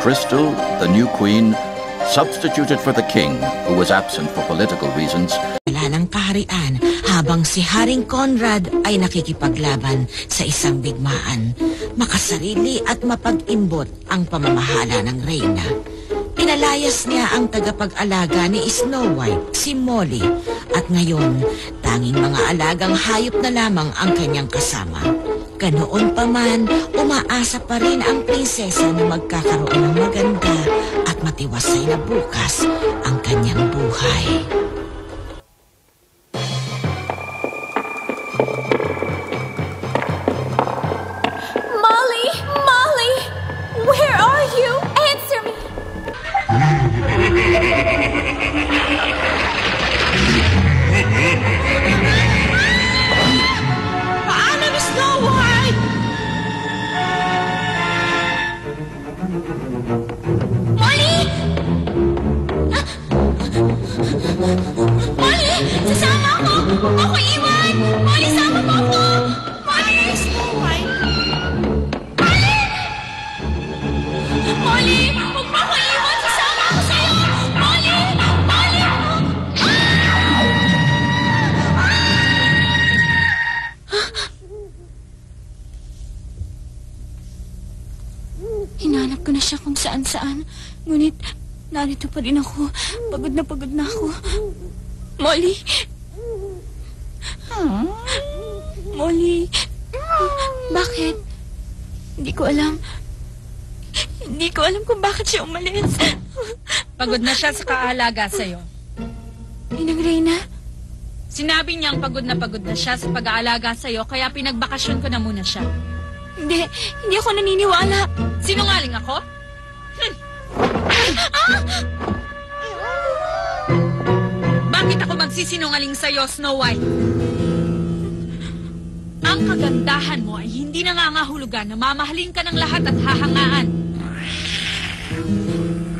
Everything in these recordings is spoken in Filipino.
Crystal, the new queen, substituted for the king, who was absent for political reasons. Wala ng kaharian habang si Haring Conrad ay nakikipaglaban sa isang digmaan. Makasarili at mapag-imbot ang pamamahala ng reyna. Pinalayas niya ang tagapag-alaga ni Snow White, si Molly, at ngayon, tanging mga alagang hayop na lamang ang kanyang kasama. Ganoon pa man, umaasa pa rin ang prinsesa na magkakaroon ng maganda at matiwasay na bukas ang kanyang buhay. Molly! Molly! Where are you? Answer me! Paalam, Snow White! Molly! Molly! Sasama ako! Ako iwan! Molly, sama mo ako! Molly! Snow White! Molly! Molly! Huwag mo ako iwan! Sasama ako sa'yo! Molly! Molly! Hinanap ko na siya kung saan-saan. Ngunit, narito pa rin ako. Pagod na ako. Molly! Molly! Bakit? Hindi ko alam. Hindi ko alam kung bakit siya umalis. Pagod na siya sa kaalaga sa'yo. Ninang Reyna? Sinabi niyang pagod na siya sa pag-aalaga sa'yo, kaya pinagbakasyon ko na muna siya. Hindi ako naniniwala. Sinungaling ako? Bakit ako magsisinungaling sa'yo, Snow White? Ang kagandahan mo ay hindi nangangahulugan na mamahalin ka ng lahat at hahangaan.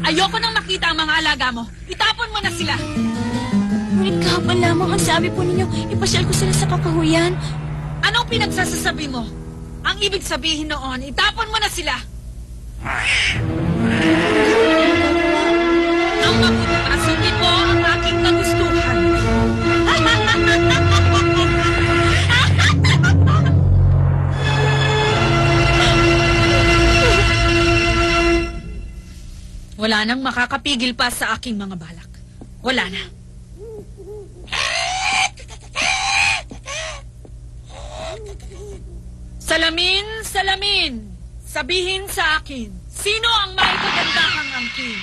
Ayoko nang makita ang mga alaga mo. Itapon mo na sila. Ngunit kahapon lamang ang sabi po ninyo, ipasyal ko sila sa kakahuyan. Anong pinagsasasabi mo? Ang ibig sabihin noon, itapon mo na sila. Ang mabuti para sundin mo ang aking kagustuhan. Wala nang makakapigil pa sa aking mga balak. Wala na. Salamin, salamin! Sabihin sa akin, sino ang may kagandahang angkin?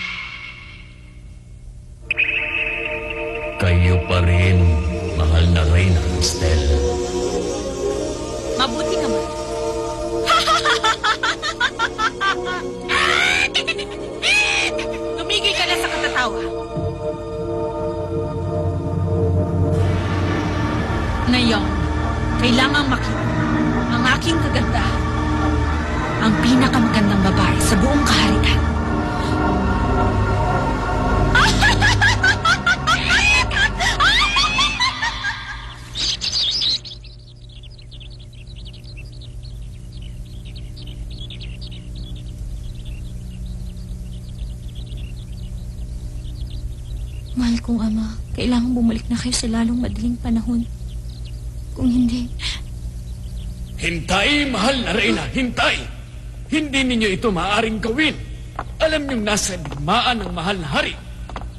Kayo pa rin, mahal na Reyna, Estelle. Mabuti naman. Tumigil ka na sa katatawa. Ngayon, kailangang makita ang aking kagandahan. Ang pinakamagandang babae sa buong kaharian. Mahal kong ama, kailangan bumalik na kayo sa lalong madaling panahon. Kung hindi... Hintay, mahal na Reyna, hintay! Hindi ninyo ito maaaring gawin. Alam niyong nasa digmaan ng mahal na hari.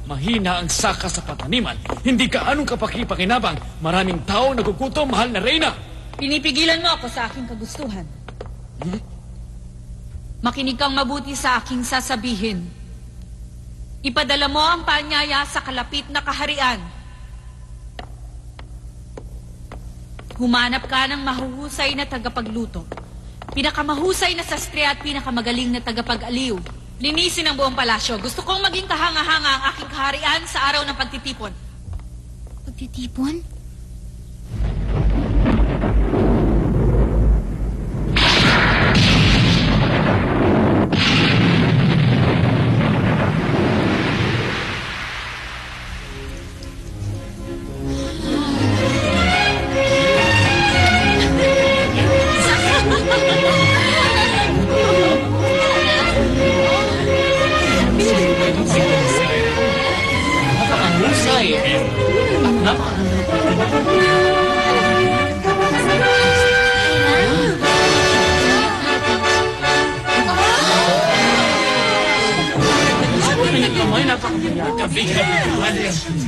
Mahina ang saka sa pataniman. Hindi ka anong kapakipakinabang. Maraming tao nagugutom, mahal na Reyna. Pinipigilan mo ako sa aking kagustuhan. Makinig kang mabuti sa aking sasabihin. Ipadala mo ang paanyaya sa kalapit na kaharian. Humanap ka ng mahuhusay na tagapagluto. Pinakamahusay na sastre at pinakamagaling na tagapag-aliw. Linisin ang buong palasyo. Gusto kong maging kahanga-hanga ang aking kaharian sa araw ng pagtitipon. Pagtitipon?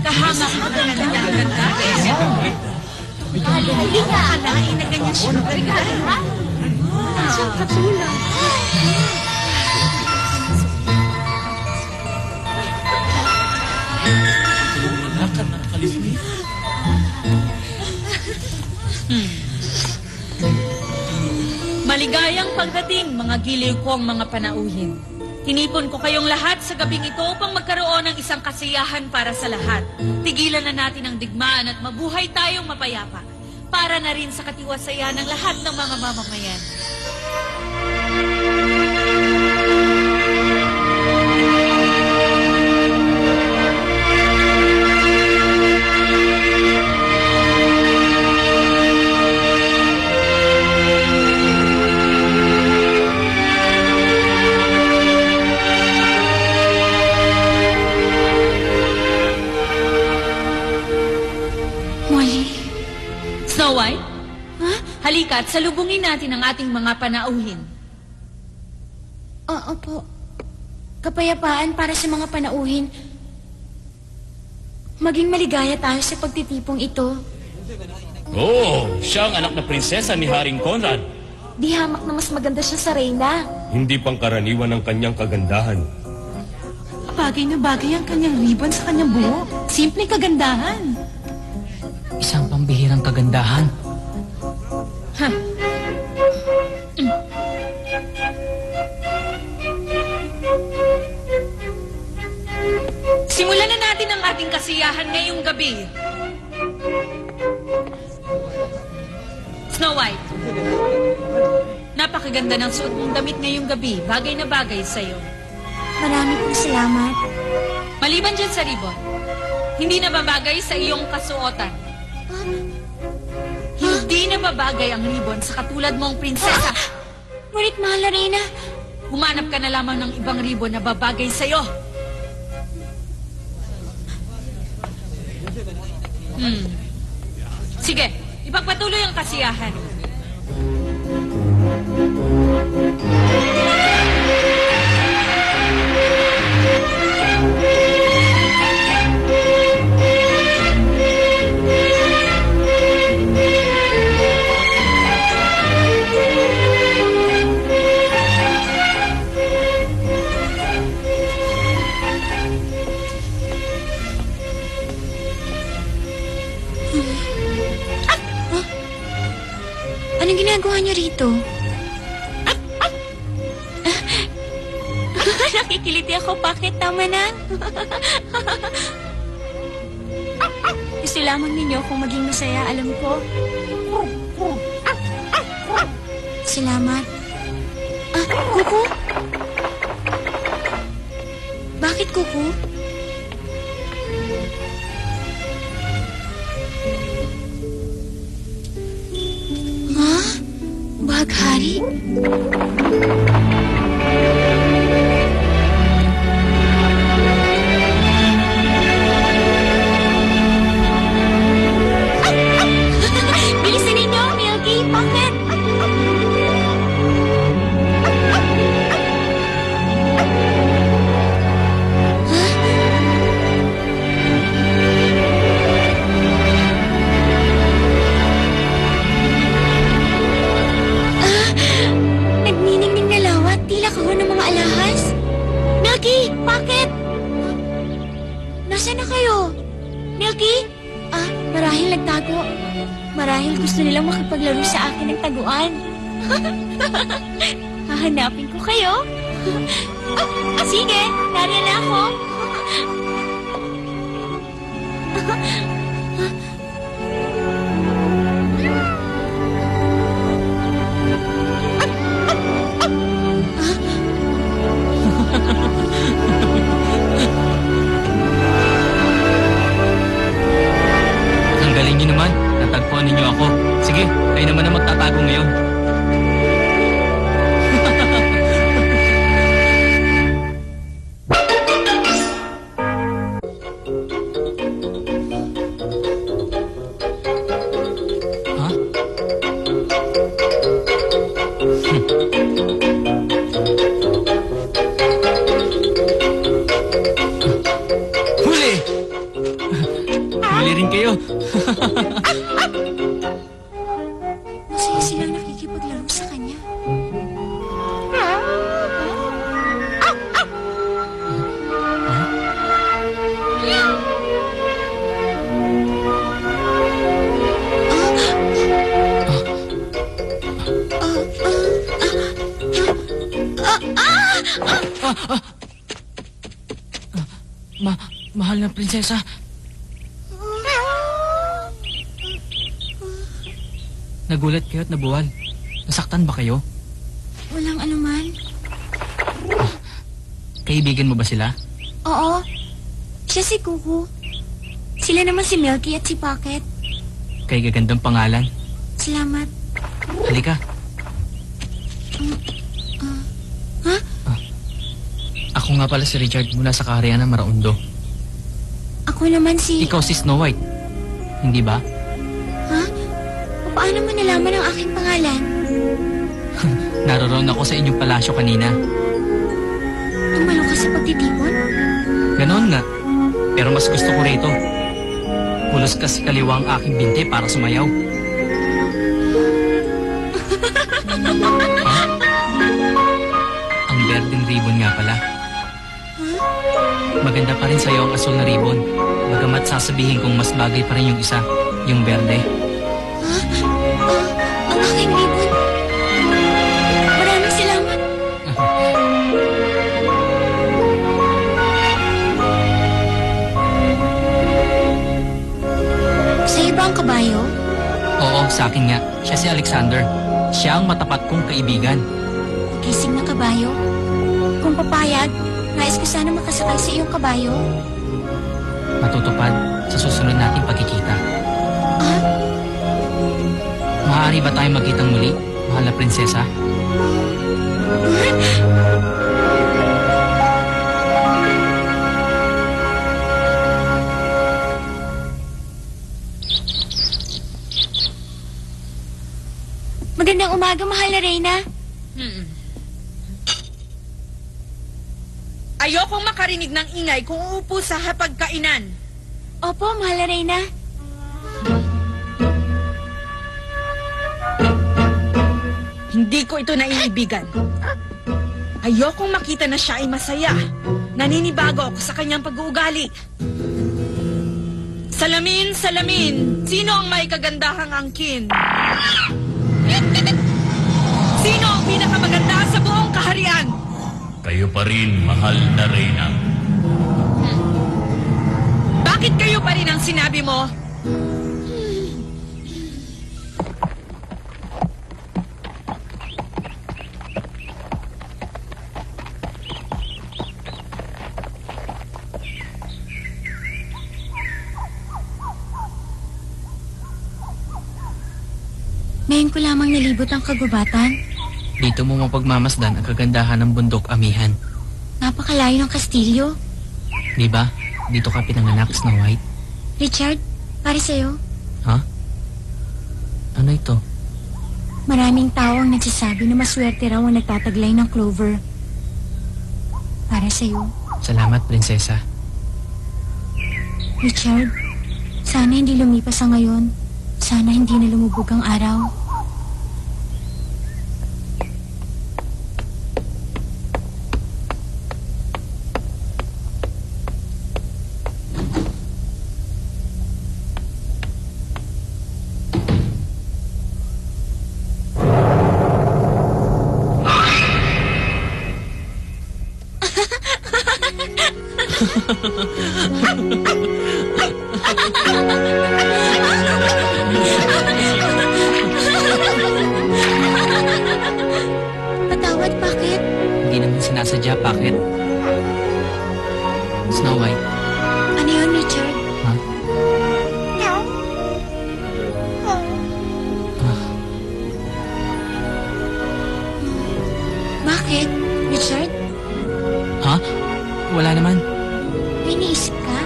Kahanga-hanga na ng ganda. Akalain na ganyan siya maganda. Siyang katulad. Maligayang pagdating, mga giliw kong mga panauhin. Tinipon ko kayong lahat sa gabing ito upang magkaroon ng isang kasiyahan para sa lahat. Tigilan na natin ang digmaan at mabuhay tayong mapayapa. Para na rin sa katiwasayan ng lahat ng mga mamamayan. Snow White? Halika at salubungin natin ang ating mga panauhin. Opo. Kapayapaan para sa mga panauhin. Maging maligaya tayo sa pagtitipong ito. Oh, siya ang anak na prinsesa ni Haring Conrad. Di hamak na mas maganda siya sa reyna. Hindi pangkaraniwan ang kanyang kagandahan. Bagay na bagay ang kanyang ribbon sa kanyang buhok. Simpleng kagandahan. Isang pambihirang kagandahan. Simulan na natin ang ating kasiyahan ngayong gabi. Snow White, napakaganda ng suot mong damit ngayong gabi. Bagay na bagay sa'yo. Marami pong salamat. Maliban dyan sa ribbon, hindi na babagay sa iyong kasuotan. Hindi na babagay ang ribbon sa katulad mong prinsesa. Ngunit mahal na reyna. Humanap ka na lamang ng ibang ribbon na babagay sa'yo. Sige, ipagpatuloy ang kasiyahan. Anong ginagawa niyo rito? Nakikiliti ako. Bakit? Tama na. Gusto lamang ninyo kung maging masaya. Alam ko. Salamat. Kuko? Bakit, Kuko? Baghari? Bilisan ninyo, Milky! Bakit? Nagniningning na lawat. Tila kahon ng mga alahas. Milky! Bakit? Nasaan na kayo? Milky? Marahil nagtago. Marahil gusto nilang makipaglaro sa akin ng taguan. Hahanapin ko kayo. Sige, nariyan na ako. Ang galing niyo naman. Natagpuan ninyo ako. Sige, kayo naman ang magtatago ngayon. Mahal na prinsesa. Nagulat kayo at nabuwal. Nasaktan ba kayo? Walang anuman. Kaibigan mo ba sila? Oo. Siya si Kuku. Sila naman si Milky at si Pocket. Kay gagandang pangalan. Salamat. Halika. Ha? Ako nga pala si Richard mula sa kaharian ng Maraundo. Ako naman si... Ikaw si Snow White. Hindi ba? Ha? Paano mo nalaman ang aking pangalan? Naroon ako sa inyong palasyo kanina. Tumalo ka sa pagtitipon? Ganon nga. Pero mas gusto ko rito. Pulos kasi kaliwa ang aking binte para sumayaw. Ang berdeng ribbon nga pala. Maganda pa rin sa'yo ang asul na ribbon. Bagamat sasabihin kong mas bagay pa rin yung isa, yung berde. Ang aking ribbon. Maraming salamat. Sa'yo ba ang kabayo? Oo, sa akin nga. Siya si Alexander. Siya ang matapat kong kaibigan. Gising na kabayo? Kung papayag, nais ko sana makasakay sa iyong kabayo. Matutupad sa susunod nating pagkikita. Ah? Maaari ba tayong magkitang muli, mahal na prinsesa? Magandang umaga, mahal na Reyna. Ayokong makarinig ng ingay kung uupo sa hapagkainan. Opo, mahal na Reyna. Hindi ko ito naiibigan. Ayokong makita na siya ay masaya. Naninibago ako sa kanyang pag-uugali. Salamin, salamin! Sino ang may kagandahang angkin? Sino ang pinakamaganda sa buong kaharian? Kayo pa rin, mahal na Reyna. Bakit kayo pa rin ang sinabi mo? Ngayon ko lamang nalibot ang kagubatan. Dito mo mapagmamasdan ang kagandahan ng bundok Amihan. Napakalayo ng kastilyo. Di ba? Dito ka pinanganak, Snow White. Richard, para sa'yo. Ha? Ano ito? Maraming tao ang nagsasabi na maswerte raw ang nagtataglay ng clover. Para sa'yo. Salamat, prinsesa. Richard, sana hindi lumipas ang ngayon. Sana hindi na lumubog ang araw. Patawad, bakit? Hindi naman sinasadya, bakit? Snow White. Ano yun, Richard? Ha? Bakit, Richard? Ha? Wala naman. May naisip ka?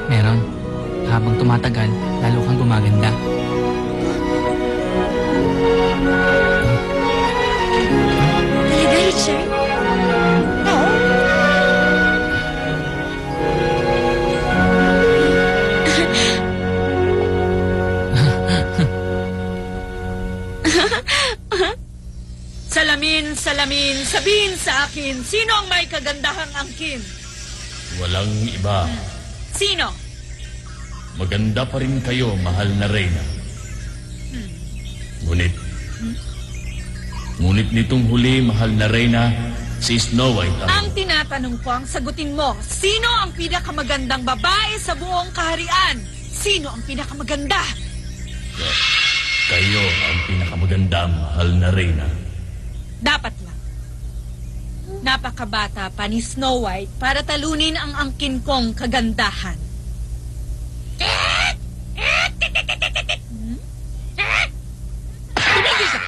Meron. Habang tumatagal, lalo kang gumaganda. Talaga, Richard? Salamin, salamin, sabihin sa akin, sino ang may kagandahang angkin? Walang iba. Sino? Maganda pa rin kayo, mahal na Reyna. Ngunit nitong huli, mahal na Reyna, Si Snow White Ang tinatanong ko, ang sagutin mo, sino ang pinakamagandang babae sa buong kaharian? Sino ang pinakamaganda? Kayo ang pinakamaganda, mahal na Reyna. Dapat lang. Napakabata pa ni Snow White para talunin ang angkin kong kagandahan. Tumigil ka!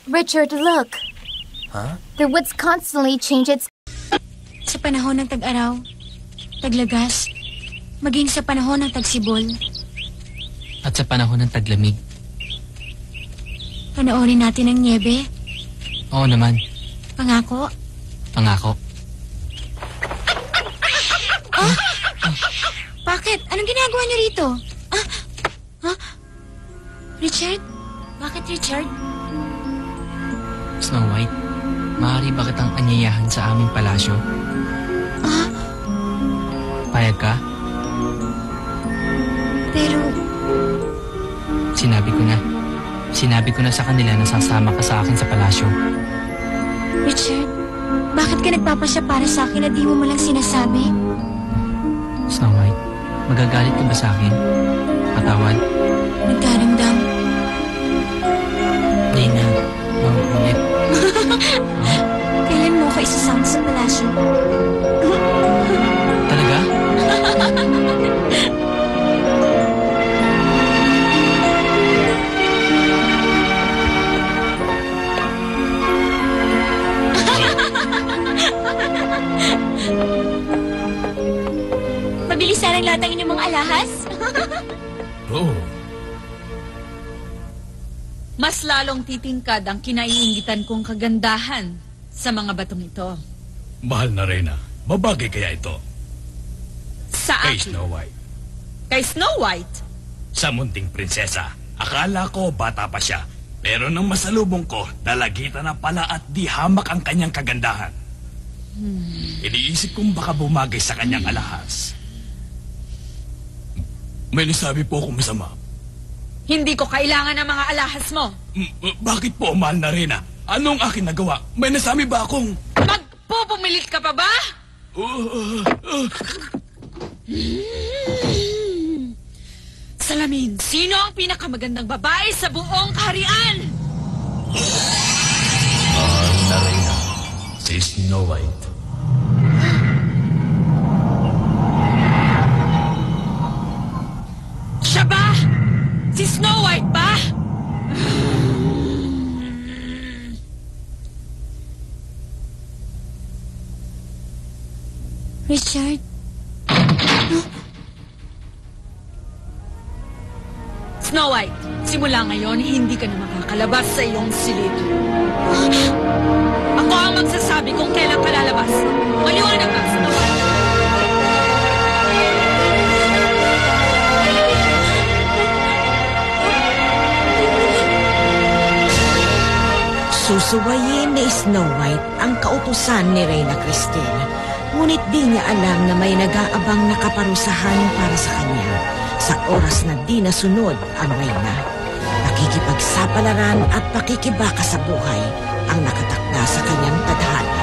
Richard, look. Huh? The woods constantly change its... Sa panahon ng tag-araw, taglagas, maging sa panahon ng tagsibol, At sa panahon ng taglamig. panoorin natin ang niebe. Oo naman. Pangako. Pangako. Bakit? Anong ginagawa niyo rito? Richard? Bakit, Richard? Snow White, maaari ba kitang anyayahan sa aming palasyo? Payag ka? Pero, Sinabi ko na sa kanila na sasama ka sa akin sa palasyo. Richard, bakit ka nagpapasya para sa akin na di mo malang sinasabi? Snow White, magagalit ka ba sa akin? Patawad? Nagkaramdam. Di na. Mauulit. Kailan mo ko isasama sa palasyo? Talaga? Mabilisan ang lahat ng inyong mga alahas? Oh, Mas lalong titingkad ang kinaiingitan kong kagandahan sa mga batong ito. mahal na Reyna, babagay kaya ito Sa kay akin. Snow White? Kay Snow White? Sa munting prinsesa. Akala ko bata pa siya. Pero nang masalubong ko, dalagitan na pala at di hamak ang kanyang kagandahan. Iniisip kong baka bumagay sa kanyang alahas. May nasabi po akong masama. Hindi ko kailangan ng mga alahas mo. Bakit po, mahal na Reyna? Anong aking nagawa? May nasabi ba akong... Magpupumilit ka pa ba? Salamin, sino ang pinakamagandang babae sa buong kaharian? Mahal na Reyna, si Snow White. Siya ba? Si Snow White ba? Richard? Snow White, simula ngayon, hindi ka na makakalabas sa iyong silid. Ako ang magsasabi kung kailan ka lalabas. Maliwanag ka, Snow White. Susuwayin ni Snow White ang kautusan ni Reyna Cristel. Ngunit di niya alam na may nag-aabang na kaparusahan para sa kanya sa oras na di nasunod ang Reyna. Nakikipagsapalaran at pakikibaka sa buhay ang nakatakda sa kanyang tadhana.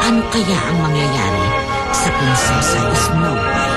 Ano kaya ang mangyayari sa Prinsesa Snow White?